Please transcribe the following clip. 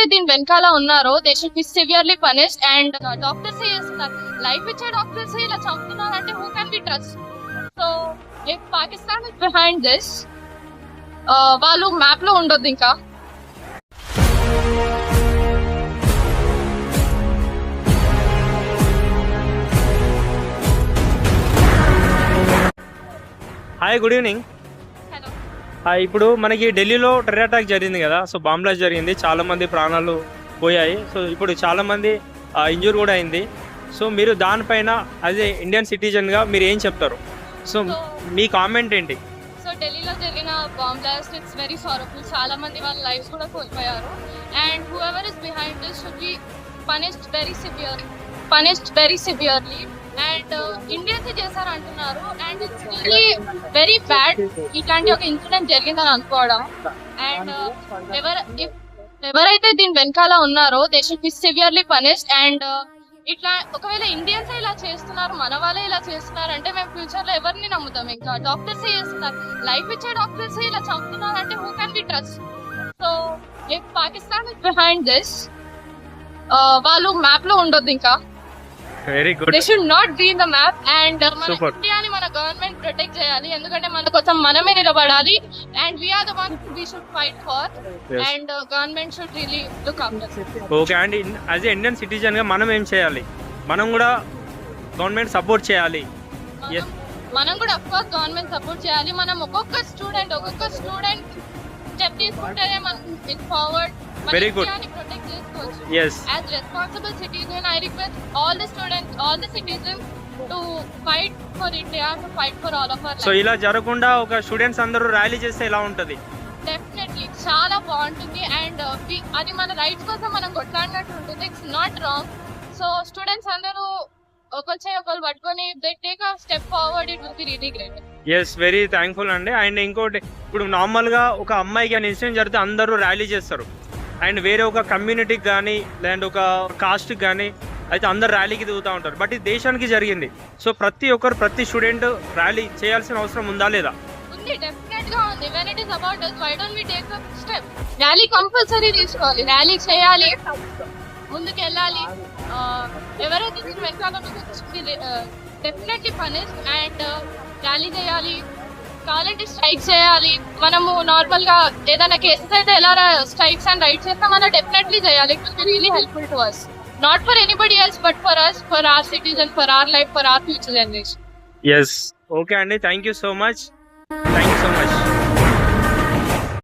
ఎవరైతే దీని వెనకాల ఉన్నారో they should be severely punished. And doctors చేస్తున్నారు, లైఫ్ ఇచ్చే డాక్టర్స్ ఇలా చంపుతున్నారంటే who can be trust? So if Pakistan is behind this, వాళ్ళు మ్యాప్ లో ఉండొద్దు ఇంకా. Hi, good evening. Hello. Hi, ఇప్పుడు మనకి ఢిల్లీలో టెర్రర్ అటాక్ జరిగింది కదా, సో బాంబ్ బ్లాస్ట్ జరిగింది, చాలా మంది ప్రాణాలు పోయాయి. సో ఇప్పుడు చాలా మంది ఇంజూర్ కూడా అయింది. సో మీరు దానిపైన యాజ్ ఏ ఇండియన్ సిటిజన్గా మీరు ఏం చెప్తారు? సో మీ కామెంట్ ఏంటి? సో ఢిల్లీలో జరిగిన bomb blast it's very sorrowful. చాలా మంది వాళ్ళ లైఫ్ కూడా కోల్పోయారు. And who ever is behind this should be punished very severely. And Indians చేశారు అంటున్నారు. And it's really very bad ఇట్లాంటి ఒక ఇన్సిడెంట్ జరిగిందని అనుకోవడం. అండ్ ఎవరైతే దీని వెనకాల ఉన్నారో they should be severely punished. And ఇట్లా ఒకవేళ ఇండియన్స్ ఇలా చేస్తున్నారు, మన వాళ్ళే ఇలా చేస్తున్నారు అంటే మేము ఫ్యూచర్ లో ఎవరిని నమ్ముతాం? ఇంకా డాక్టర్స్ చేస్తున్నారు, లైఫ్ ఇచ్చే డాక్టర్స్ ఇలా చంపుతున్నారు అంటే who can be trust? So if Pakistan is behind this, వాళ్ళు మ్యాప్ లో ఉండొద్దు ఇంకా. Very good. They should not be in the map. And మన Super. ఇండియాని మన గవర్నమెంట్ ప్రొటెక్ట్ చేయాలి, ఎందుకంటే మన కోసం మనమే నిలబడాలి. And we are the one we should fight for. Yes. And government should really look after. Okay అండి, యాజ్ ఏ ఇండియన్ సిటిజన్గా మనం ఏం చేయాలి? మనం కూడా గవర్నమెంట్ సపోర్ట్ చేయాలి. Yes. మనం కూడా అఫ్ కోర్స్ గవర్నమెంట్ సపోర్ట్ చేయాలి. మనం ఒక్కొక్క స్టూడెంట్ స్టెప్ తీసుకుంటేనే మనం ఫార్వర్డ్ Very good. ప్రొటెక్ట్ చేసుకోవచ్చు. Yes. As responsible citizen, I request all the students, all the citizens to fight for India, to fight for all of our so lives. ఇలా జరగకుండా ఒక students అందరూ rally చేస్తే ఎలా ఉంటుంది? Definitely చాలా బాగుంటుంది. అండ్ అది మన రైట్స్ కోసం మనం కొట్లాడినట్టు ఉంటుంది. It's not wrong. So students అందరూ ఒకరు పట్టుకొని they take a step forward, it will be really great. Yes, very thankful అండి. అండ్ ఇంకోటి, ఇప్పుడు నార్మల్గా ఒక అమ్మాయికి అని ఇన్సిడెంట్ జరిగితే అందరూ ర్యాలీ చేస్తారు. అండ్ వేరే ఒక కమ్యూనిటీకి కానీ లేదంటే ఒక కాస్ట్కి కానీ అయితే అందరు ర్యాలీకి దిగుతూ ఉంటారు. బట్ ఇది దేశానికి జరిగింది. సో ప్రతి స్టూడెంట్ ర్యాలీ చేయాల్సిన అవసరం ఉందా లేదా? ఉంది, డెఫినెట్ గా ఉంది. When it is about us, why don't we take a step? Rally compulsory తీసుకోవాలి, ర్యాలీ చేయాలి, ముందుకు వెళ్ళాలి. ఎవరైతే దీని వెనకాల డెఫినెట్లీ పనిష్. అండ్ ర్యాలీ చేయాలి, కావాలంటే స్ట్రైక్ చేయాలి. మనము నార్మల్ గా ఏదైనా కేసెస్ అయితే ఎలా స్ట్రైక్స్ అండ్ రైట్స్ చేస్తాం, మనం డెఫినెట్లీ చేయాలి. It will be really helpful to us, not for anybody else but for us, for our citizen, for our life, for our future generation. Yes. Okay అండి, thank you so much.